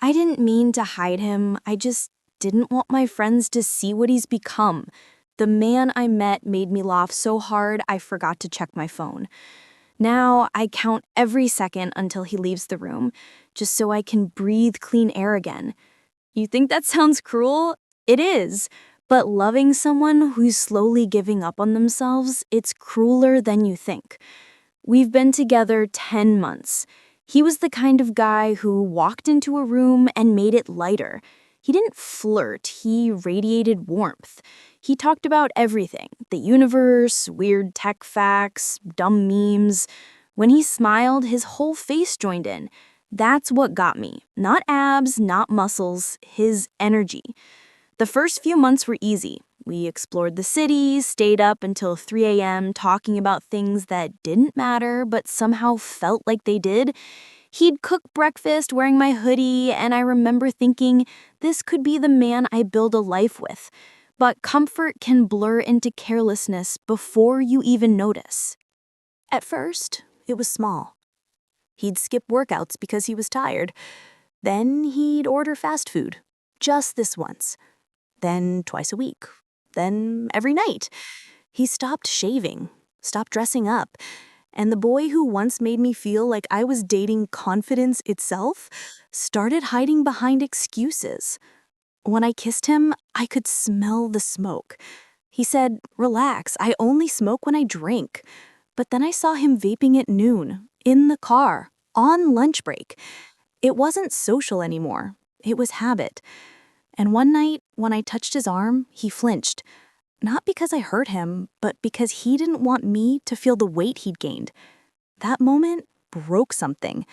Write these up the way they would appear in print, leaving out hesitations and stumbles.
I didn't mean to hide him. I just didn't want my friends to see what he's become. The man I met made me laugh so hard I forgot to check my phone. Now I count every second until he leaves the room, just so I can breathe clean air again. You think that sounds cruel? It is. But loving someone who's slowly giving up on themselves, it's crueler than you think. We've been together 10 months. He was the kind of guy who walked into a room and made it lighter. He didn't flirt, he radiated warmth. He talked about everything, the universe, weird tech facts, dumb memes. When he smiled, his whole face joined in. That's what got me. Not abs, not muscles, his energy. The first few months were easy. We explored the city, stayed up until 3 a.m. talking about things that didn't matter but somehow felt like they did. He'd cook breakfast wearing my hoodie, and I remember thinking, this could be the man I build a life with. But comfort can blur into carelessness before you even notice. At first, it was small. He'd skip workouts because he was tired. Then he'd order fast food, just this once. Then twice a week. Then every night. He stopped shaving, stopped dressing up. And the boy who once made me feel like I was dating confidence itself started hiding behind excuses. When I kissed him, I could smell the smoke. He said, "Relax, I only smoke when I drink." But then I saw him vaping at noon, in the car, on lunch break. It wasn't social anymore. It was habit. And one night, when I touched his arm, he flinched. Not because I hurt him, but because he didn't want me to feel the weight he'd gained. That moment broke something.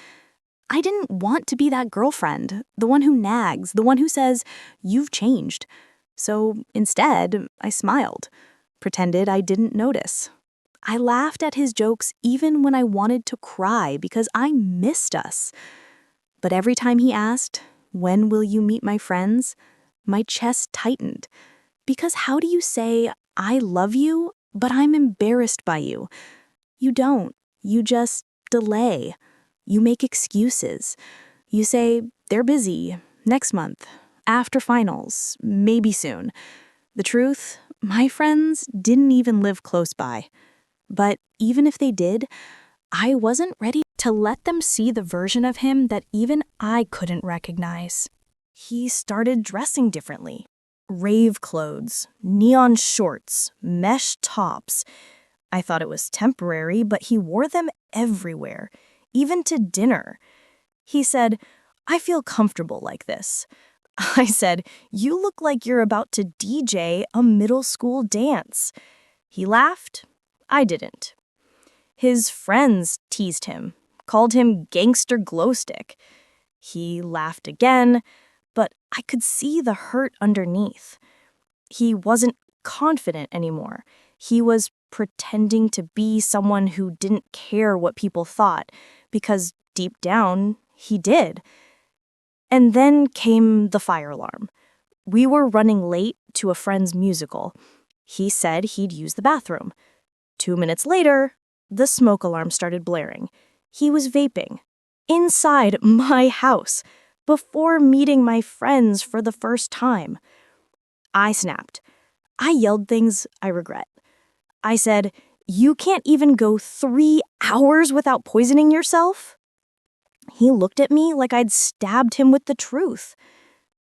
I didn't want to be that girlfriend, the one who nags, the one who says, "You've changed." So instead, I smiled, pretended I didn't notice. I laughed at his jokes even when I wanted to cry because I missed us. But every time he asked, "When will you meet my friends?" my chest tightened. Because how do you say, "I love you, but I'm embarrassed by you"? You don't. You just delay. You make excuses. You say, "They're busy, next month, after finals, maybe soon." The truth, my friends didn't even live close by. But even if they did, I wasn't ready to let them see the version of him that even I couldn't recognize. He started dressing differently. Rave clothes, neon shorts, mesh tops. I thought it was temporary, but he wore them everywhere, even to dinner. He said, "I feel comfortable like this." I said, "You look like you're about to DJ a middle school dance." He laughed. I didn't. His friends teased him, called him gangster glowstick. He laughed again, but I could see the hurt underneath. He wasn't confident anymore. He was pretending to be someone who didn't care what people thought, because deep down, he did. And then came the fire alarm. We were running late to a friend's musical. He said he'd use the bathroom. 2 minutes later, the smoke alarm started blaring. He was vaping. Inside my house. Before meeting my friends for the first time. I snapped. I yelled things I regret. I said, "You can't even go 3 hours without poisoning yourself?" He looked at me like I'd stabbed him with the truth.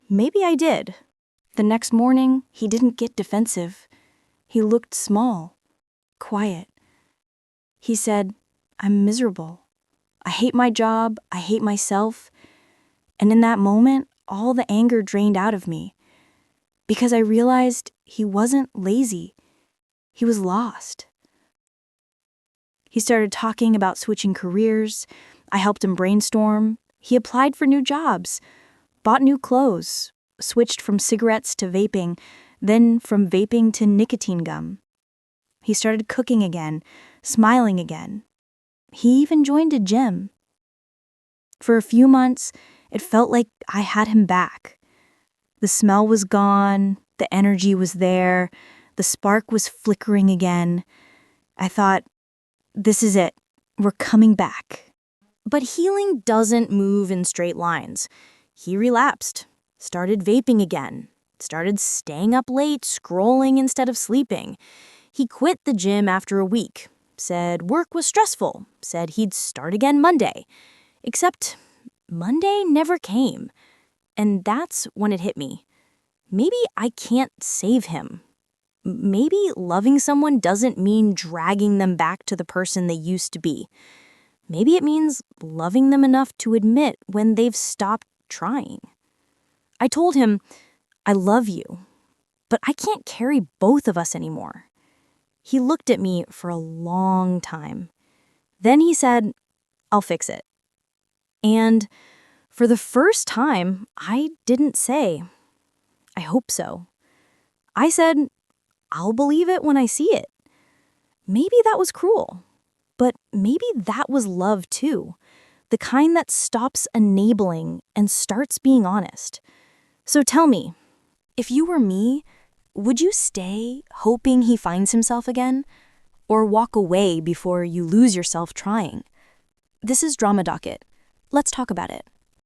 Maybe I did. The next morning, he didn't get defensive. He looked small, quiet. He said, "I'm miserable. I hate my job. I hate myself." And in that moment, all the anger drained out of me. Because I realized he wasn't lazy. He was lost. He started talking about switching careers. I helped him brainstorm. He applied for new jobs, bought new clothes, switched from cigarettes to vaping, then from vaping to nicotine gum. He started cooking again, smiling again. He even joined a gym. For a few months, it felt like I had him back. The smell was gone, the energy was there, the spark was flickering again. I thought, this is it, we're coming back. But healing doesn't move in straight lines. He relapsed, started vaping again, started staying up late, scrolling instead of sleeping. He quit the gym after a week, said work was stressful, said he'd start again Monday. Except Monday never came. And that's when it hit me. Maybe I can't save him. Maybe loving someone doesn't mean dragging them back to the person they used to be. Maybe it means loving them enough to admit when they've stopped trying. I told him, I love you, but I can't carry both of us anymore. He looked at me for a long time. Then he said, I'll fix it. And for the first time, I didn't say, I hope so. I said, I'll believe it when I see it. Maybe that was cruel, but maybe that was love too. The kind that stops enabling and starts being honest. So tell me, if you were me, would you stay hoping he finds himself again? Or walk away before you lose yourself trying? This is Drama Docket. Let's talk about it.